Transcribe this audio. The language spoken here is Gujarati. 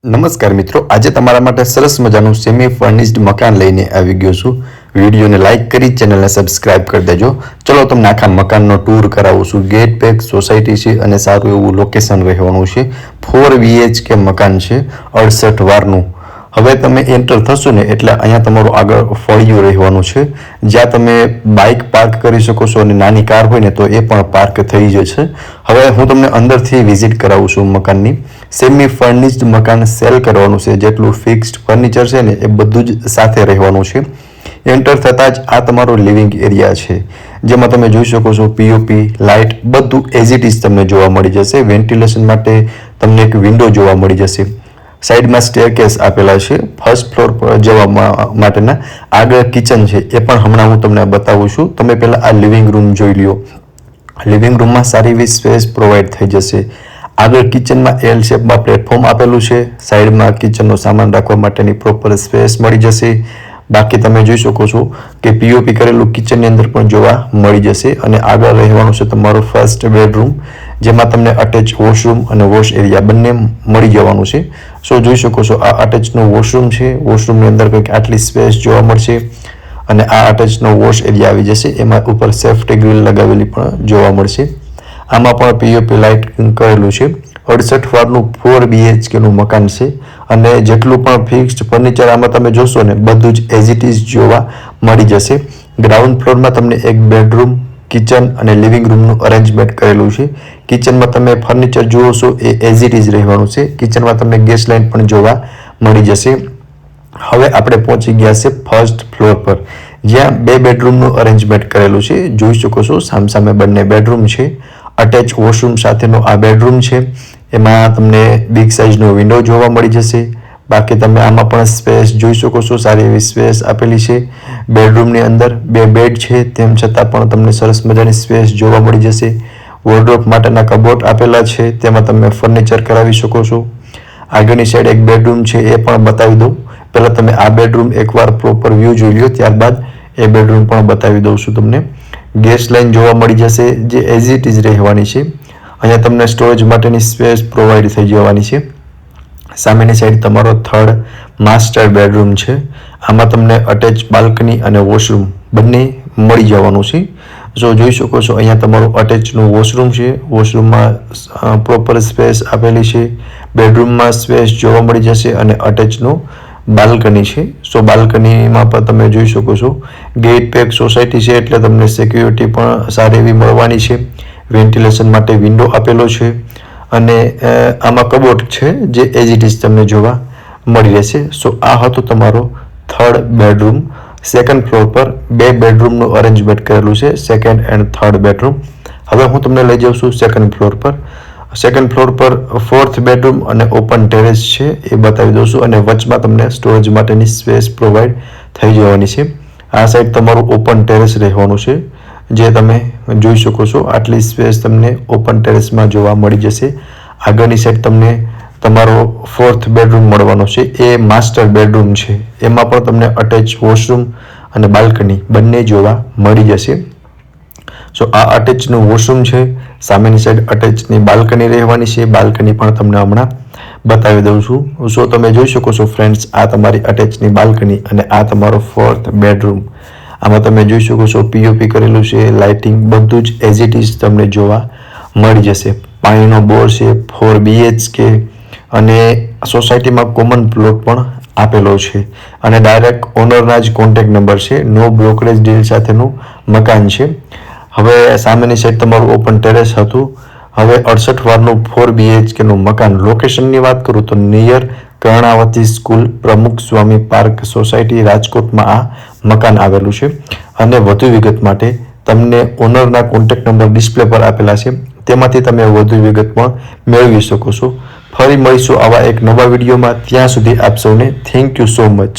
નમસ્કાર મિત્રો, આજે તમારા માટે સરસ મજાનું સેમી ફર્નિશ્ડ મકાન લઈને આવી ગયો છું. વિડીયોને લાઇક કરી ચેનલને સબસ્ક્રાઇબ કરી દેજો. ચલો તમને આખા મકાનનો ટૂર કરાવું છું. ગેટ પેક સોસાયટી છે અને સારું એવું લોકેશન રહેવાનું છે. 4 BHK મકાન છે, 68 વારનું. હવે તમે એન્ટર થશો ને એટલે અહીંયા તમારું આગળ ફળિયું રહેવાનું છે, જ્યાં તમે બાઇક પાર્ક કરી શકો છો અને નાની કાર હોય ને તો એ પણ પાર્ક થઈ જશે. હવે હું તમને અંદરથી વિઝિટ કરાવું છું મકાનની. સેમી ફર્નિશ્ડ મકાન સેલ કરવાનું છે, જેટલું ફિક્સ્ડ ફર્નિચર છે ને એ બધું જ સાથે રહેવાનું છે. એન્ટર થતાં જ આ તમારો લિવિંગ એરિયા છે, જેમાં તમે જોઈ શકો છો પીઓપી લાઇટ બધું એઝ ઇટ ઇઝ તમને જોવા મળી જશે. વેન્ટિલેશન માટે તમને એક વિન્ડો જોવા મળી જશે. સાઈડમાં સ્ટેરકેસ આપેલા છે ફર્સ્ટ ફ્લોર પર જવા માટેના. આગળ કિચન છે, એ પણ હમણાં હું તમને બતાવું છું. તમે પહેલાં આ લિવિંગ રૂમ જોઈ લ્યો. લિવિંગ રૂમમાં સારી એવી સ્પેસ પ્રોવાઈડ થઈ જશે. આગળ કિચનમાં એલ શેપમાં પ્લેટફોર્મ આપેલું છે. સાઈડમાં કિચનનો સામાન રાખવા માટેની પ્રોપર સ્પેસ મળી જશે. બાકી તમે જોઈ શકો છો કે પીઓપી કરેલું કિચનની અંદર પણ જોવા મળી જશે. અને આગળ રહેવાનું છે તમારું ફર્સ્ટ બેડરૂમ, જેમાં તમને અટેચ વોશરૂમ અને વોશ એરિયા બંને મળી જવાનું છે. સો જોઈ શકો છો આ અટેચનું વોશરૂમ છે. વોશરૂમની અંદર કંઈક આટલી સ્પેસ જોવા મળશે અને આ અટેચનો વોશ એરિયા આવી જશે. એમાં ઉપર સેફ્ટી ગ્રીલ લગાવેલી પણ જોવા મળશે. આમાં પણ પીઓપી લાઇટ કરેલું છે. 68 વારનું 4 BHKનું મકાન છે અને જેટલું પણ ફિક્સ્ડ ફર્નિચર આમાં તમે જોશો ને બધું જ એઝ ઇટ ઇઝ જોવા મળી જશે. ગ્રાઉન્ડ ફ્લોરમાં તમને એક બેડરૂમ, કિચન અને લિવિંગ રૂમનું અરેન્જમેન્ટ કરેલું છે. કિચનમાં તમે ફર્નિચર જુઓ છો એ એઝ ઇટ ઇઝ રહેવાનું છે. કિચનમાં તમને ગેસ લાઇન પણ જોવા મળી જશે. હવે આપણે પહોંચી ગયા છે ફર્સ્ટ ફ્લોર પર, જ્યાં 2 બેડરૂમનું અરેન્જમેન્ટ કરેલું છે. જોઈ શકો છો સામસામે બંને બેડરૂમ છે. અટેચ વોશરૂમ સાથેનો આ બેડરૂમ છે. એમાં તમને બિગ સાઇઝનો વિન્ડો જોવા મળી જશે. બાકી તમે આમાં પણ સ્પેસ જોઈ શકો છો, સારી એવી સ્પેસ આપેલી છે. બેડરૂમની અંદર 2 બેડ છે, તેમ છતાં પણ તમને સરસ મજાની સ્પેસ જોવા મળી જશે. વોર્ડરોબ માટેના કબોર્ડ આપેલા છે, તેમાં તમે ફર્નિચર કરાવી શકો છો. આગળની સાઈડ એક બેડરૂમ છે, એ પણ બતાવી દઉં. પહેલાં તમે આ બેડરૂમ એકવાર પ્રોપર વ્યૂ જોઈ લો, ત્યારબાદ એ બેડરૂમ પણ બતાવી દઉં છું તમને. ગેસ લાઇન જોવા મળી જશે, જે એઝ ઇટ ઇઝ રહેવાની છે. અહીંયા તમને સ્ટોરેજ માટેની સ્પેસ પ્રોવાઈડ થઈ જવાની છે. સામેની સાઈડ તમારો થર્ડ માસ્ટર બેડરૂમ છે. આમાં તમને અટેચ બાલ્કની અને વોશરૂમ બંને મળી જવાનું છે. જો જોઈ શકો છો અહીંયા તમારું અટેચનું વોશરૂમ છે. વોશરૂમમાં પ્રોપર સ્પેસ આપેલી છે. બેડરૂમમાં સ્પેસ જોવા મળી જશે અને અટેચનું બાલ્કની છે. સો બાલ્કનીમાં પણ તમે જોઈ શકો છો ગેટ પેક સોસાયટી છે, એટલે તમને સિક્યુરિટી પણ સારી એવી મળવાની છે. વેન્ટિલેશન માટે વિન્ડો આપેલો છે અને આમાં કબોર્ડ છે, જે એઝ ઇટ ઇઝ તમને જોવા મળી રહેશે. સો આ હતો તમારો થર્ડ બેડરૂમ. સેકન્ડ ફ્લોર પર 2 બેડરૂમનું અરેન્જમેન્ટ કરેલું છે, સેકન્ડ એન્ડ થર્ડ બેડરૂમ. હવે હું તમને લઈ જાઉં છું સેકન્ડ ફ્લોર પર. સેકન્ડ ફ્લોર પર 4th બેડરૂમ અને ઓપન ટેરેસ છે, એ બતાવી દઉં છું. અને વચમાં તમને સ્ટોરેજ માટેની સ્પેસ પ્રોવાઈડ થઈ જવાની છે. આ સાઈડ તમારું ઓપન ટેરેસ રહેવાનું છે, જે તમે જોઈ શકો છો. આટલી સ્પેસ તમને ઓપન ટેરેસમાં જોવા મળી જશે. આગળની સાઈડ તમને તમારો 4th બેડરૂમ મળવાનો છે, એ માસ્ટર બેડરૂમ છે. એમાં પણ તમને અટેચ વોશરૂમ અને બાલ્કની બંને જોવા મળી જશે. સો આ અટેચનું વોશરૂમ છે. સામેની સાઈડ અટેચની બાલ્કની રહેવાની છે. બાલ્કની પણ તમને હમણાં બતાવી દઉં છું. સો તમે જોઈ શકો છો ફ્રેન્ડ્સ, આ તમારી અટેચની બાલ્કની અને આ તમારો 4th બેડરૂમ. આમાં તમે જોઈ શકો છો પીઓપી કરેલું છે, લાઇટિંગ બધું જ એઝ ઇટ ઇઝ તમને જોવા મળી જશે. પાણીનો બોર છે, 4 BHK અને સોસાયટીમાં કોમન પ્લોટ પણ આપેલો છે અને ડાયરેક્ટ ઓનરના જ કોન્ટેક્ટ નંબર છે. નો બ્રોકરેજ ડીલ સાથેનું મકાન છે. હવે સામેની સાઈડ તમારું ઓપન ટેરેસ હતું. હવે 68 વારનું 4 BHKનું મકાન. લોકેશનની વાત કરું તો નિયર કર્ણાવતી સ્કૂલ, પ્રમુખ સ્વામી પાર્ક સોસાયટી, રાજકોટમાં આ મકાન આવેલું છે. અને વધુ વિગત માટે તમને ઓનરના કોન્ટેક્ટ નંબર ડિસ્પ્લે પર આપેલા છે, તેમાંથી તમે વધુ વિગત પણ મેળવી શકો છો. ફરી મળીશું આવા એક નવા વિડીયોમાં. ત્યાં સુધી આપ સૌને થેન્ક યુ સો મચ.